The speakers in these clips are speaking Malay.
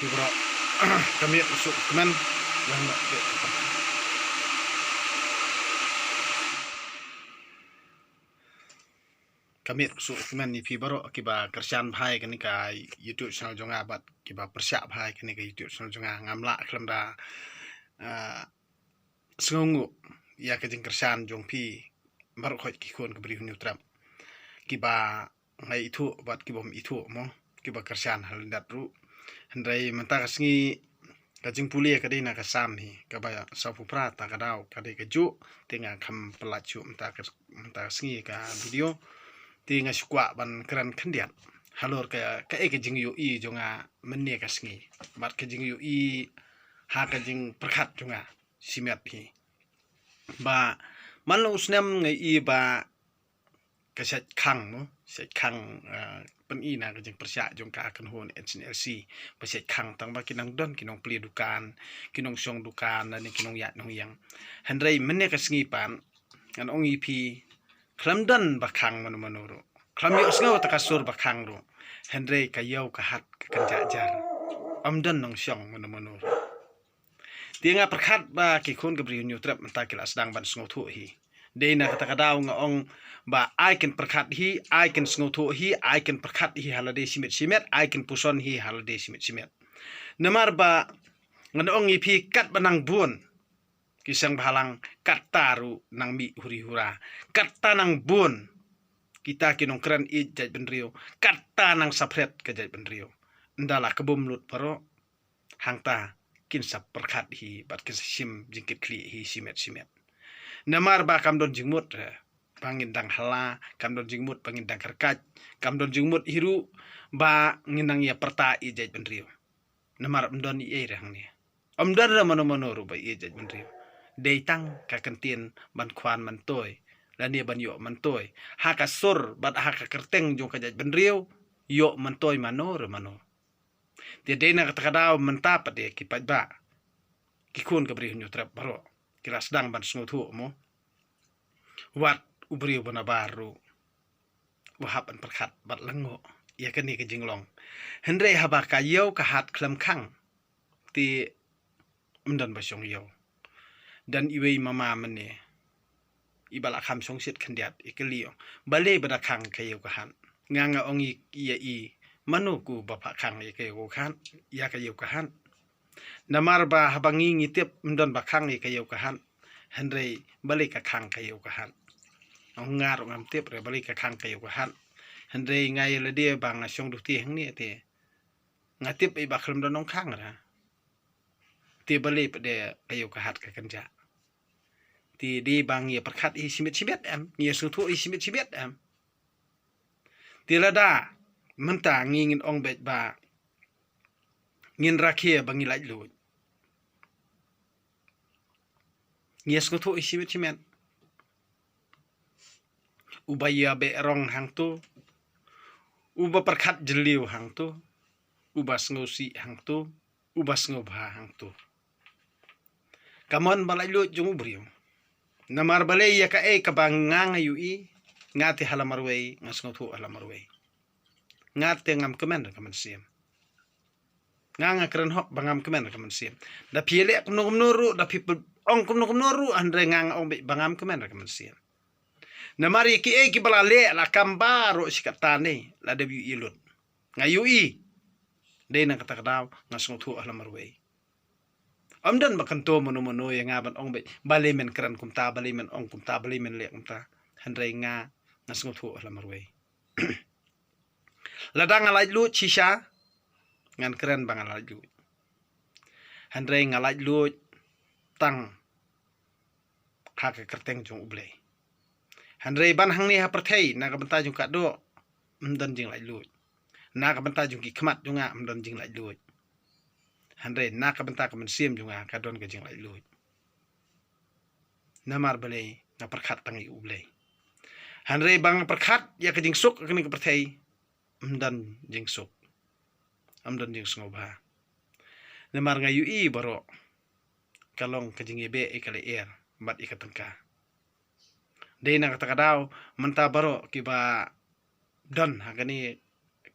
Ibro kami usuk kemen yang kami usuk kemen ni pi baro kiba kersian bhai kani ka YouTube channel jonga bat kiba persyak bhai kani ka YouTube channel jonga ngamla klamda sengungu ya ka jing kersian jong pi baro khoi ki khon ka bri hu trap kiba ngai itu bat kibom itu mo kiba kersian hal dat ru handai menta kasngi kajing pulia kadai na kasam hi kabaya sapu prata kadau kadai kaju tinga kam pelacu menta kasngi ka video tinga sukwa ban keran kendiat halor ka kajing yu i jonga menne kasngi bat kajing yu i ha kajing perkhat jonga simet hi ba manlo usnam ngai i ba kasat khang mo set khang pen i na kajing persya jong ka kan hon HNLC paset khang tang ba kinang don kinong pli dukan kinong song dukan na kinong yat nong yang handrai menne kasngi pan an ong ip klamdan ba khang manoro klam yo sngo ta kasur ba khang ro handrai kayau ka hat ka kan jajar amdan nong song manoro tinga perkhat ba ki khon gabri nyu trap menta kilas dang ban sngo thu hi deina kata kadau nga ong ba icon perkhat hi icon sngoto hi icon perkhat hi halade simet icon puson hi halade simet namar ba ngan ong ipi kat banang bun kisang balang kat taru nang mi huri hura kat tanang bun kita kinong kran i jaj benrio kat tanang sapret ke jaj benrio ndala kebum lut paro hangta kin sap perkhat hi bat kin sim jingkit kli hi simet namar ba kam don jingmut pangin dang hala kam don jingmut pangin dang kerkat kam don jingmut hiru ba nginang ya perta i jaj benrio namar amdon i rang ni amdon ra mano ru ba i jaj benrio deitang ka kentien ban khwan man toy la ni ban yo man toy ha ka sur bat ha ka kerteng jong ka jaj benrio yo man toy mano dia deina ka takadaw menta pa de ki ba ki kun ka bri nyu trap baro kilas dang ban sngo thu mo wat ubrio bana baru wahap an perkhat bat lango ya kani ke jinglong hendre haba ka yau ka hat klam khang ti mdan ba syong yau dan iwei mama mene ibala kham song sit khandiat ikeliyo bale bada khang ka yau ka han nganga ongi iya i manu ku bapa khang ya ke ko khan ya ka yau ka han namar ba habangi ngitip mdan ba khang ya ka yau ka han hendre balik ka khang ka yau ka han ong ngar ngam tip re balik ka khang ka yau ka han hendre ngai le dia bang song du ti hang ni te ngatip i ba khlam don ong khang ra ti balik de ka yau ka hat ka kanja ti di bang ye perkhat i simet em ye su thu i simet em ti lada menta ngingin ong bet ba ngin rakhia bangi laj lu yes ko thu i simet ubaya be rong hang tu uba perkhat jeliu hang tu uba sngosi hang tu uba sngoba hang tu kamon balai lu jung brio namar balai ya ka e ka bangang yu i ngati halamarwei ngasngo thu halamarwei ngate ngam kemen kaman sim nganga keren hok bangam kemen kaman sim da piele kumno ru da pi ong kumno ru andre ngang ong bangam kemen kaman sim namari ki e ki balale la kambaro sikatane la debi ilut ngayu i de na kata kadaw ngasngo thu halamarwei amdan bakan to mono yang ngaban ong balemen keren kumta balemen ong kumta balemen le kumta andre nga ngasngo thu halamarwei ladang alaj lu chisha ngan keren bang alaj lu handre ngalaj lu tang hak kerteng jong ublei handre ban hang ni ha perthei na ka banta jong ka do mdan jing laj lu na ka banta jong ki khmat jonga mdan jing laj lu handre na ka banta ka man sim jonga ka don ka jing laj lu namar balei na perkhat tang i ublei handre bang perkhat ya ka jing suk ka ni ka perthei amdan jing suk amdan jing sngoba namar ngayu i baro kalong kajing ibe ikale er bat ikatangka deina kata kadaw menta baro kiba don hakani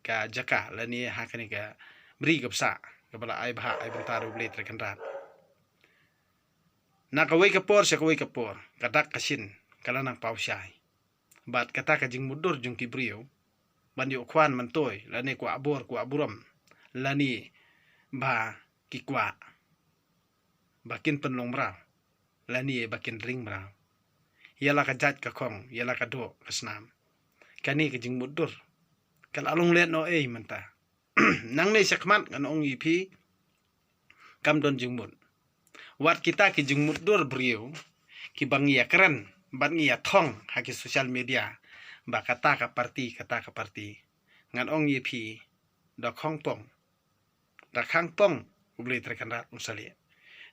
ka jaka lani hakani ka bri gapsa kabala ai bah ai bentar ublei terkenrat na kawai kapor sa kawai kapor katak kasin kala nang pausai bat kata ka jing mudur jung kibrio ban yo kwan man toy lani kwa abor kwa buram lani ba kikwa bakin penlong bra lani bakin ring bra yala ka jat ka kong yala ka do kasnam kani ka jing mudur kal alung let no manta nang ne sakmat ngan ong ipi kam don jing mut wat kita ki jing mudur brio ki bangia keren bangia thong haki social media ba kata ka parti ngan ong ipi da khong pong ublei terkenrat usali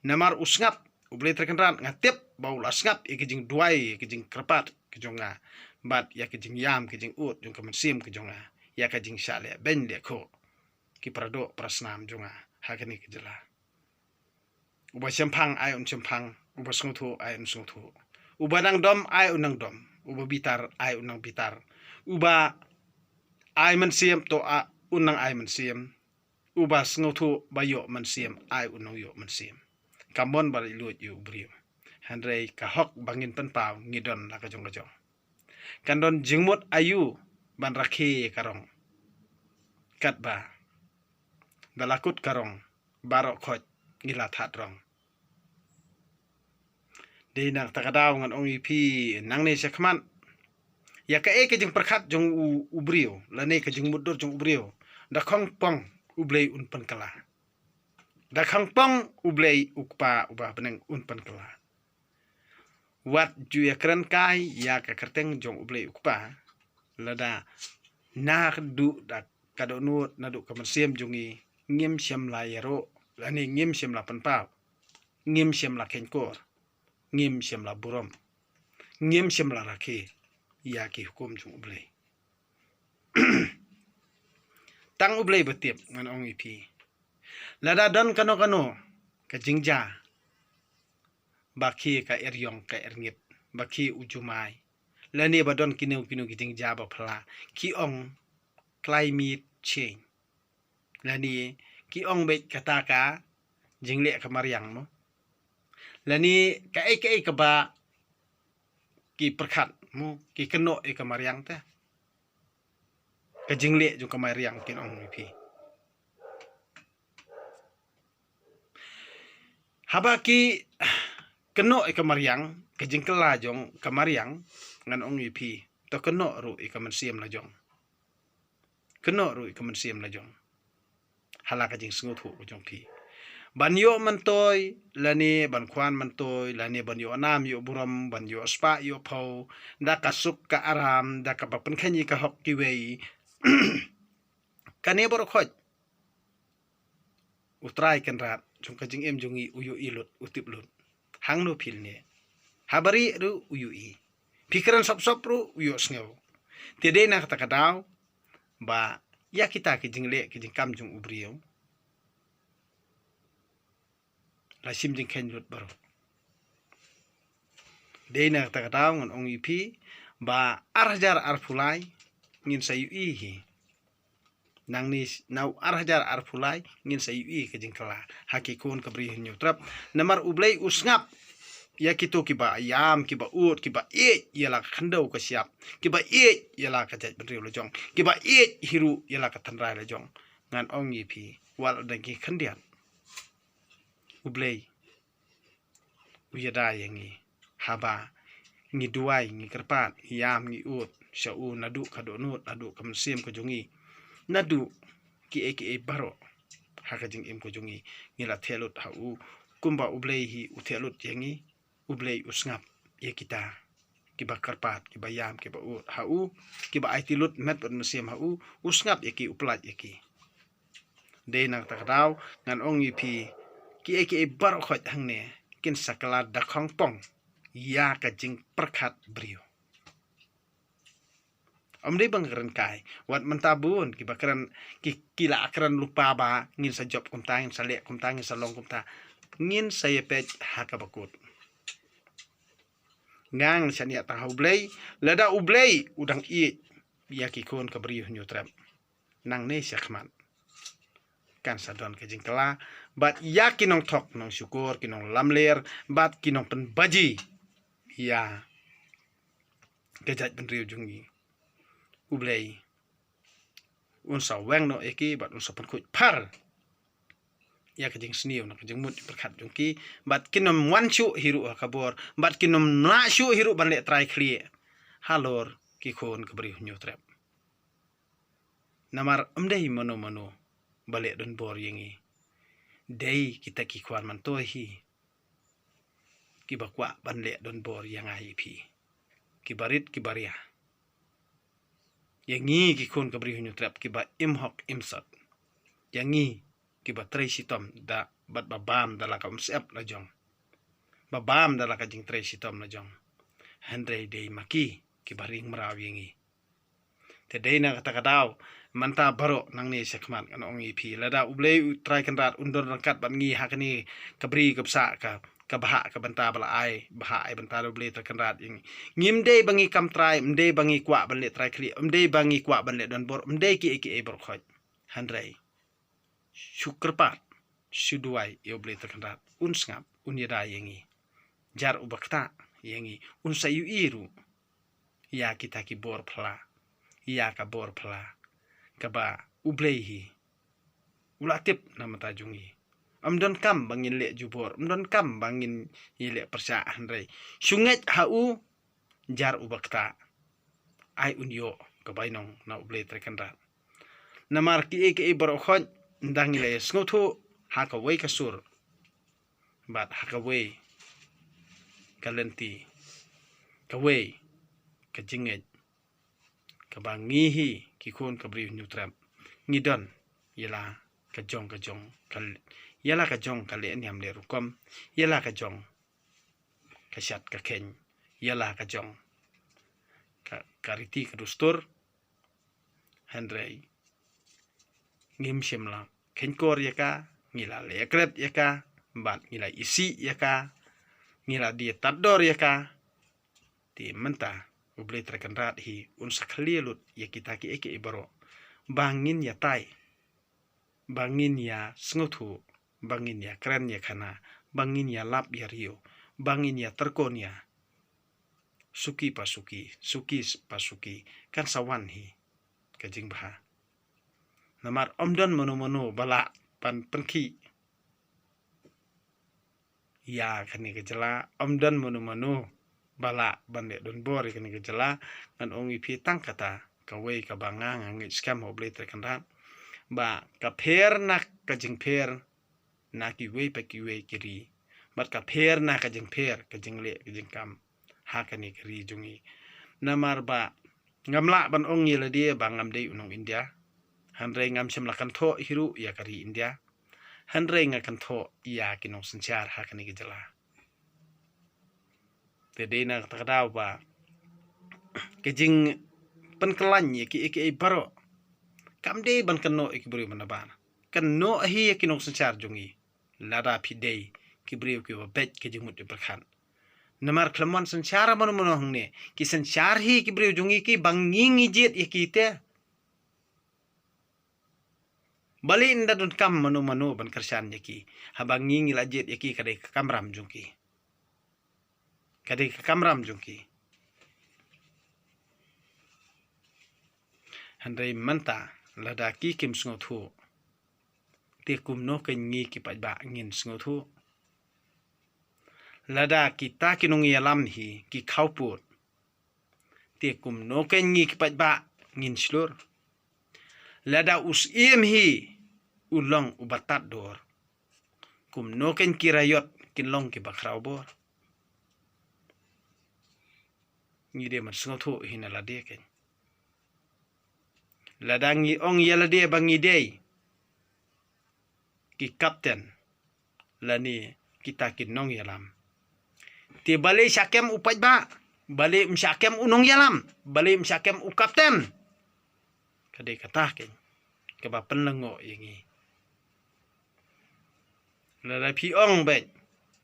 namar usngap ublei terkenrat ngatip baul asngap ikijing duai ikijing kerpat kijonga bat ya kijing yam kijing ut jong kemensim kijonga ya kijing syale ben le ko ki prado prasnam jonga hakani kijela uba sempang ai sempang uba sungthu ai sungthu uba nang dom ai unang dom uba bitar ai unang bitar uba ai mensiam to a unang ai mensiam uba sungthu bayo mensiam ai unang yo mensiam kamon bali lut yu brio handrei ka hok bangin penpau ngidon la kajong kandon jingmut ayu ban rakhi karong katba dalakut karong barok khoj ngila that rong de nang takadaw ngan ong ipi nang ne sekman ya ka ke jing perkhat jong ubrio lane ka jing mudur jong ubrio da khong pong ublei un pan kala da khong pong ublei ukpa uba beneng un pan kala wat ju ya keren kai ya ka kerteng jong ublei ukpa lada na du da kadonut na du kamersiem jongi ngim siam la yero lani ngim siam la penpau ngim siam la kenkor ngim siam la burom ngim siam la rakhi ya ki hukum jong ublei tang ublei betip ngan ong ipi lada don kano ka jingja baki ka eryong ka erngip baki ujumai lani badon kineu ki jingja ba phla ki ong climate change lani ki ong be kata ka jingle kamariang mo lani ka ka ba ki perkhat mo ki keno kamariang ta ka jingle jung kamariang kin ong ipi haba ki keno kamariang ka jingkela jong kamariang ngan ong ipi to keno ru kamansiam la jong keno ru kamansiam la jong hala ka jing snguthu jong pi banyo mantoy lani ban kwan mantoy lani banyo anam yo buram banyo spa yo phau da kasuk ka aram da ka papan khani ka hok ki wei kane bor khoj utrai kenrat jong ka jing em jongi uyu ilut utip lut hang no phil ne habari ru uyu i pikiran sop ru uyu sngew tede na kata kadaw ba ya kita ki jingle ki jing kam jong ubrio la sim jing khen lut baro de na kata kadaw ngan ong ipi ba arjar arfulai ngin sayu i hi nang ni nau arhajar arfulai ngin sayu i ke jing kala hakikun kabri nyutrap namar ublei usngap ya kito kiba ayam kiba ut kiba yala khandau ka siap kiba yala ka jaj bedri lojong kiba hiru yala ka tanrai lojong ngan ong ipi wal dagi khandian ublei uyada yangi haba ngi duai ngi kerpat yam ngi ut sau nadu kadonut nadu kamsim ko jongi nadu ki baro hakajing im ko jongi ngila thelut hau kumba ublei hi uthelut yangi ublei usngap ye kita kiba karpat kiba yam kiba ut hau kiba aitilut met on mesim hau usngap ye ki uplat ye ki de nang takdaw ngan ong ipi ki baro khoj hangne kin sakala da khong pong ya ka jing perkhat brio omde bang keren kai wat mentabun kiba keren kila keren lupa ba ngin sa job kumtang sa le kumtang sa long kumta ngin saya pej hakabakut ngang sania ta ublei lada ublei udang i ya ki kon kabri nyutrap nang ne syakman kan sadon ke jingkala bat ya kinong thok nong syukur kinong lamler bat kinong pen baji ya kejat penriu jungi ublei unsa weng no eki bat unsa pen kuj par ya kejing sniu na kejing mut perkhat jungki bat kinom wanchu hiru kabor bat kinom na shu hiru ban le trai khli halor ki khon kabri nyu trap namar amdei mono balik don bor yengi dei kita ki kwan man to hi ki bakwa ban le don bor yang ai pi ki barit ki baria yangi ki khon kabri nyu trap ki ba imhok imsat yangi ki ba trai sitom da bat babam dala ka umsep la jong babam dala ka jing trai sitom la jong handrei dei maki ki baring meraw yengi te dei na kata kadau manta baro nang ni sekman kan ong ipi lada ublei trai kanrat undor rangkat ban ngi hakani kabri kapsa ka baha ka banta bala ai baha ai banta ublei trai kanrat yang ngim dei bangi kam trai mdei bangi kwa ban le trai kli mdei bangi kwa ban le don bor mdei ki e bor khoj handrei syukurpat suduai ublei trai kanrat unsngap unyada yengi jar ubakta yengi unsayu iru ya kita ki bor phla ya ka bor phla kaba ubleihi ulatip nama tajungi amdon kam bangin le jubor amdon kam bangin ile persa handrai sunget hau jar ubakta ai unyo kabainong na ublei trekanra namar ki e borokhon ndang ile sngotu haka wei kasur bat haka wei kalenti kawei kajinget kabangihi kikon kabri nyutram ngidon yala kajong kal yala kajong kale nyam le rukom yala kajong kashat kakeng yala kajong kariti kadustur handrei ngim shimla kenkor yaka ngila lekret yaka bat ngila isi yaka ngila dia tador yaka ti menta ublei trekanrat hi unsa khlilut ya kita ki eke ibaro bangin ya tai bangin ya sngotu bangin ya kren ya khana bangin ya lap ya rio bangin ya terkon ya suki pasuki kan sawan hi kajing baha namar omdan mono bala pan penki ya khani kejela omdan mono bala bande don bori kani gejala kan ongi pi tang kata kawei ka banga ngi scam oblei trekanrat ba ka pher nak ka jing pher na ki wei pa ki wei kiri bat ka pher na ka jing pher ka jing le ka jing kam ha kani kiri jungi namar ba ngamla ban ongi la dia ba ngam dei unong India handrei ngam semla kan tho hiru ya kari India handrei ngakan tho ya kinong senchar ha kani gejala tede na takadaw ba kejing penkelanya ki baro kamde ban kano ikibri manaban kano hi kinong senchar jungi lada pidei kibri ki bet kejing mut berkhan namar klamon senchara mano hongne ki senchar hi kibri jungi ki banging ijit yakite bali inda don kam mano ban kersan yaki habanging ilajit yaki kadai kamram jungi kadai kamram jungki handai manta ladaki kim sngotu te kumno kengi ki pajba ngin sngotu lada kita kinong yalam hi ki khauput te kumno kengi ki pajba ngin slur lada us im hi ulong ubatat dor kumno ken kirayot kinlong ki bakrau bor ngide man sngotu hina lade ken ladangi ong yalade bangi dei ki kapten lani kita kinong yalam ti bale syakem upaj ba bale msyakem unong yalam bale msyakem u kapten kade kata ken ke ba penlengo yengi lada pi ong be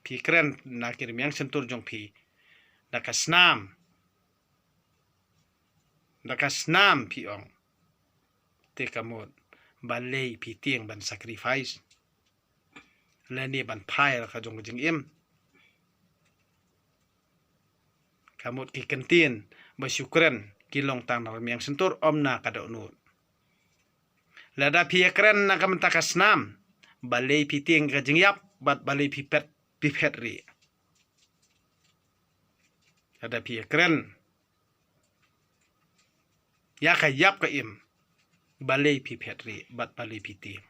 pi kren nakir miang sentur jong pi Dakas nam piong te kamot balei pi tieng ban sacrifice la ni ban phai ka jong jing im kamut ki kentien basyukran ki long tang nar miang sentur omna kada unut lada pi ekran na kam takasnam balei pi tieng ka jing yap bat balei pi pet ri lada pi ekran ya ka yap ka im balei pi pet ri bat balei pi tieng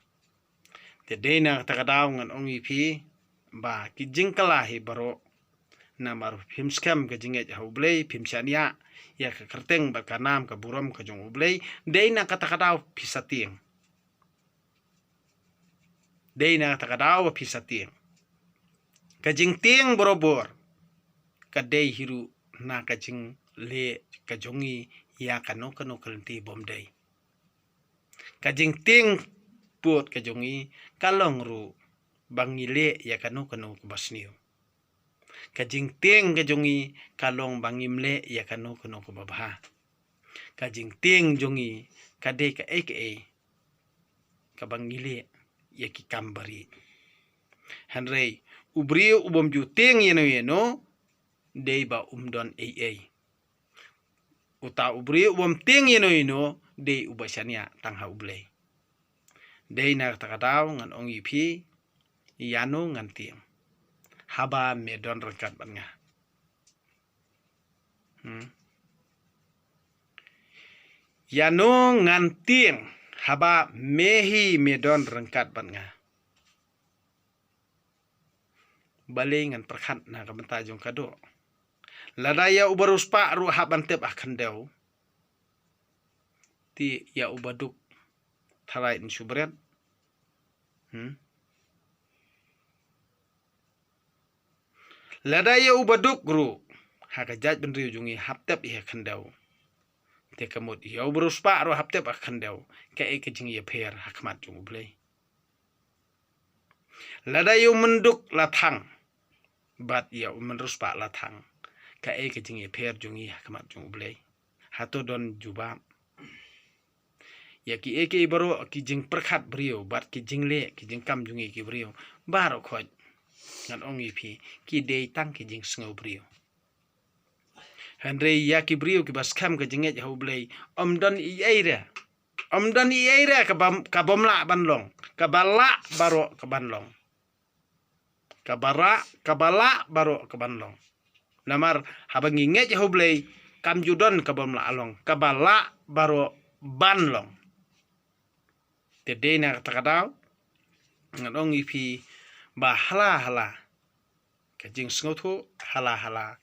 te dena takadaw ngan ongi pi ba ki jing kalahi baro na mar phim scam ka jinget haublei phim chania ya ka kerteng ba kanam ka buram ka jong ublei dena katakadaw pisatieng dena katakadaw pisatieng ka jing tieng borobor ka dei hiru na ka jing le ka jongi ya kano kalenti bom dei ka jing tieng puot ka jongi kalong ru bangile ya kano basniu kajing tieng ka jongi kalong bangimle ya kano ko babha kajing tieng jongi kade ka eke ka bangile ya ki kambari hanrei ubrio ubom ju tieng yeno dei ba umdon uta ubrio ubom tieng yeno dei ubasania tangha ublei dei na takadaw ngan ongi phi yano ngan tieng haba medon rengkat ban nga yano ngan tieng haba mehi medon rengkat ban nga bale ngan perkhat na ka benta jong kado ladaya ubarus pa ru haban tep akan dew ti ya ubaduk tharai in subret ladaya ubaduk gru haka jaj ben riu jungi haptep ya khandaw te kamut ya ubarus pa ru haptep akhandaw ka e kajing ya pher hakmat jung ublei ladaya menduk lathang bat ya menrus pa lathang ka e kajing ya pher jungi hakmat jung ublei hato don jubab ya ki eke baro ki jing perkhat brio bat ki jing le ki jing kam jungi ki brio baro khoj ngan ongi phi ki dei tang ki jing sngo brio handrei ya ki brio ki bas kham ka jinget haublei omdon i eira ka bomla banlong ka bala baro ka banlong ka bala baro ka banlong namar habangi nget haublei kam judon ka bomla along ka bala baro banlong te dena takadaw ngan ongi phi ba hala ka jing sngotu hala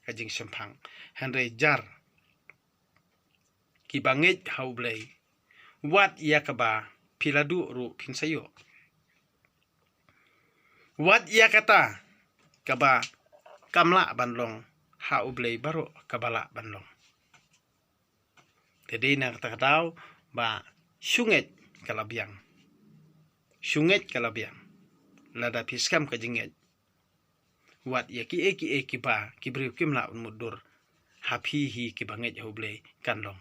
ka jing sempang handrei jar ki banget haublei wat yakaba piladu ru pinsayo wat yakata kaba kamla banlong haublei baro kabala banlong te dena takadaw ba sunget kalabiang lada piskam ka jinget wat ya ki eki ba ki brio kimla mudur hapi hi ki banget haublei kanlong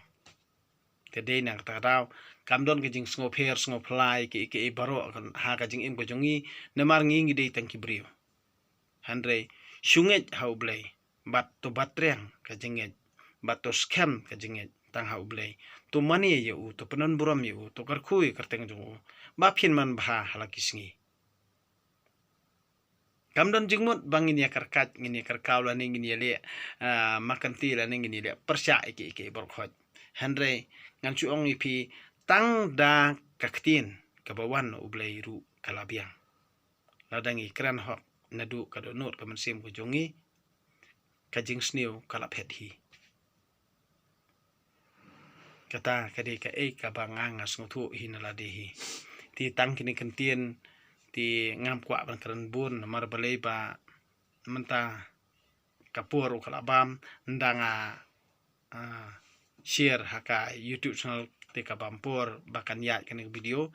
te dena takadaw kamdon ka jing sngo pher sngo plai ki baro kan ha ka jing im ko jongi namar ngi dei tang ki brio handrei sunget haublei bat to batreng ka jinget bat to scam ka jinget tang haublei to mani ye u to penon buram ye u to karkhui karteng jong ba phin man bha halaki singi kamdon jingmut bangin ya karkat ngini karkaw la ning ngini le makanti la ning ngini le persya iki borkhot handrei ngan chu ong ipi tang da kaktin kabawan ublei ru kalabiang ladangi kran hok nadu kadonot kamansim ko jongi kajing sniu kalaphet hi kata kadi ka ka banganga sngotu hinaladehi ti tang kini kentien ti ngam kwa ban kran bun mar balei ba menta kapur kalabam ndanga share haka YouTube channel te kabampor bakan ya kene video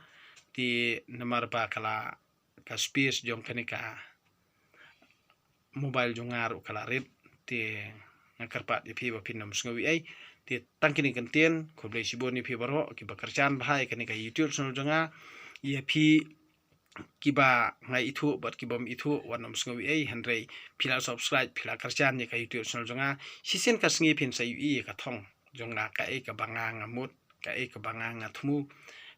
ti namar ba kala ka space jong kene ka mobile jongar kala red ti ngakarpat ipi ba pinam sngawi ai ti tangkini kentien ko blei siboni pi baro ki bakarchan bahai kene ka YouTube channel jonga ia pi kiba ngai itu buat kibom itu wanom sengawi handrai pila subscribe pila kerjaan ya ka YouTube channel jonga sisen ka sengi pin sai ka thong jonga ka ka banga ngamut ka ka banga ngathmu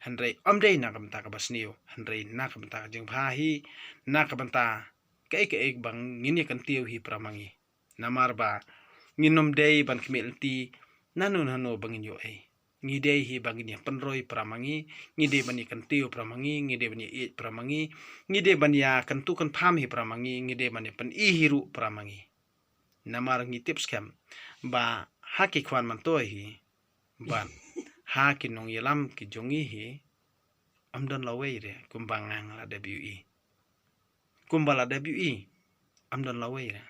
handrai omdei na kamta ka basniu handrai na kamta jeng phahi na kamta ka bang ngini kan tiu hi pramangi namar ba nginom dei ban kmelti nanu bangin yo ngide hi bangin ya penroi pramangi ngide bani kan tiu pramangi ngide bani pramangi ngide bani ya kan tu kan pham hi pramangi ngide bani pen hiru pramangi namar ngi tips kam ba haki khwan man to hi ban haki nong yelam ki jongi hi amdan lawei re kumbangang la kumbala amdan lawei re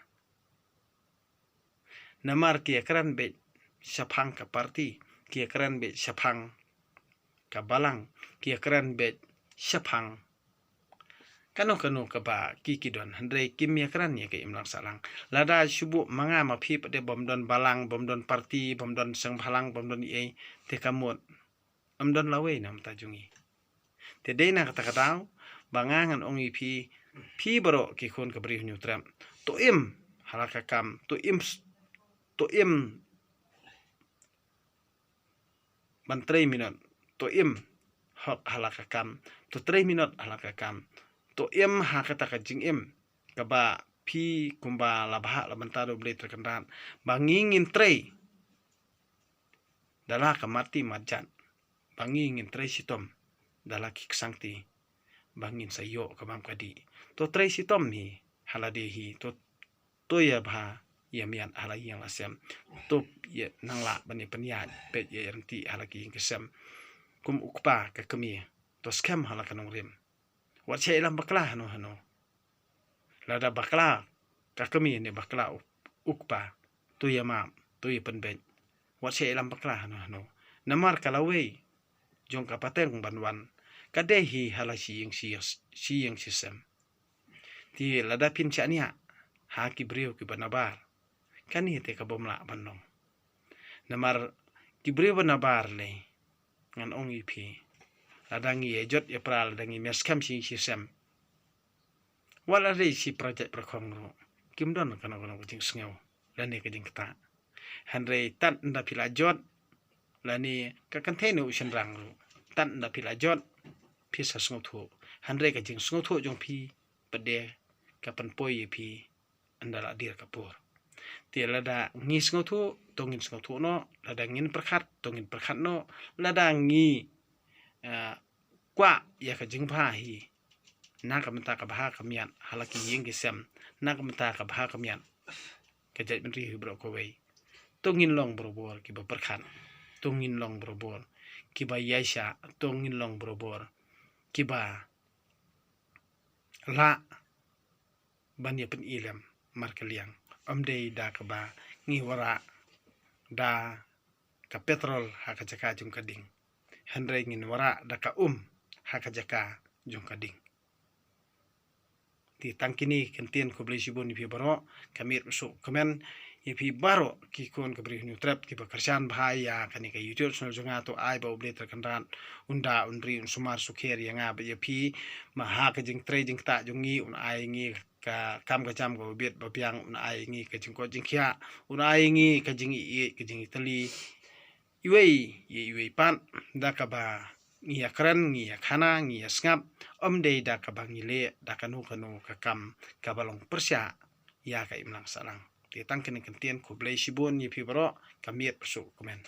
namar ki akran be sapang ka parti ki akran be sapang ka balang ki akran be sapang kano ka ba ki kidon handrai kim ya akran ya ke imlang salang lada subu manga ma phi pade bomdon balang bomdon parti bomdon sang phalang bomdon te kamot amdon lawei nam tajungi te dei na kata katau bangangan ongi phi baro ki khon ka bri hnu tram to im halaka kam to im ban 3 minut to im hok halaka kam to 3 minut halaka kam to im ha kata ka jing im ka ba phi kumba labha labantaro ble terkendan bangingin 3 dala ka mati majan bangingin 3 sitom dala ki sangti bangin sayo ka bam kadi to 3 sitom hi halade hi to ya bha yamian halai yang asam to ye nangla bani penyan pe ye yanti halaki yang kesam kum ukpa ka kemi to scam halaka nong rim wat che lam bakla hano lada bakla ka kemi ne bakla ukpa to yama to ye penben wat che lam bakla hano namar kalawe jong ka pateng banwan kadehi halasi yang sisem ti lada pin chania haki brio ki banabar kani te ka bomla banong namar kibri banabar le ngan ongi phi adangi ejot ya pral dangi meskam sisem wala re si project prakong ro kimdon kana jing sngew lani ka jing kata hanre tan nda pila jot lani ka container usen rang ro tan nda pila jot phi sa sngew thu hanre ka jing sngew thu jong phi pade ka pan poi phi andala dir kapur ti lada ngi sngew thu tongin sngew thu no lada ngin prakhat tongin prakhat no lada ngi kwa ya ka jing pha hi na ka mata ka bha ka mian halaki yeng ki sem na ka mata ka bha ka mian ka jai ben ri bro ko wei tongin long brobor ki ba prakhat tongin long brobor ki ba yaisha tongin long brobor ki ba la ban ya pen ilem markeliang amdei da ka ba ngi wara da ka petrol ha ka jaka jung kading handrai ngin wara da ka ha ka jaka jung kading ti tangkini kentien ko beli sibon ipi baro kamir so komen ipi baro ki kon ka bri new trap ki ba kersan bahaya kani ka YouTube channel jonga to ai ba obli terkendan unda unri sumar sukher yanga ba ipi maha ka jing tre jing ta jongi un ai ngi ka kam ka jam ko biet ba piang un ai ngi ka jing ko jing khia un ai ngi ka jing ka jing itali iwei pan da ka ba ngi akran ngi khana ngi asngap omdei da ka bang ile da kanu ka kam ka balong persya ya ka imlang salang ti tangkene kentien ko blai sibon ni pi baro kamiet persu komen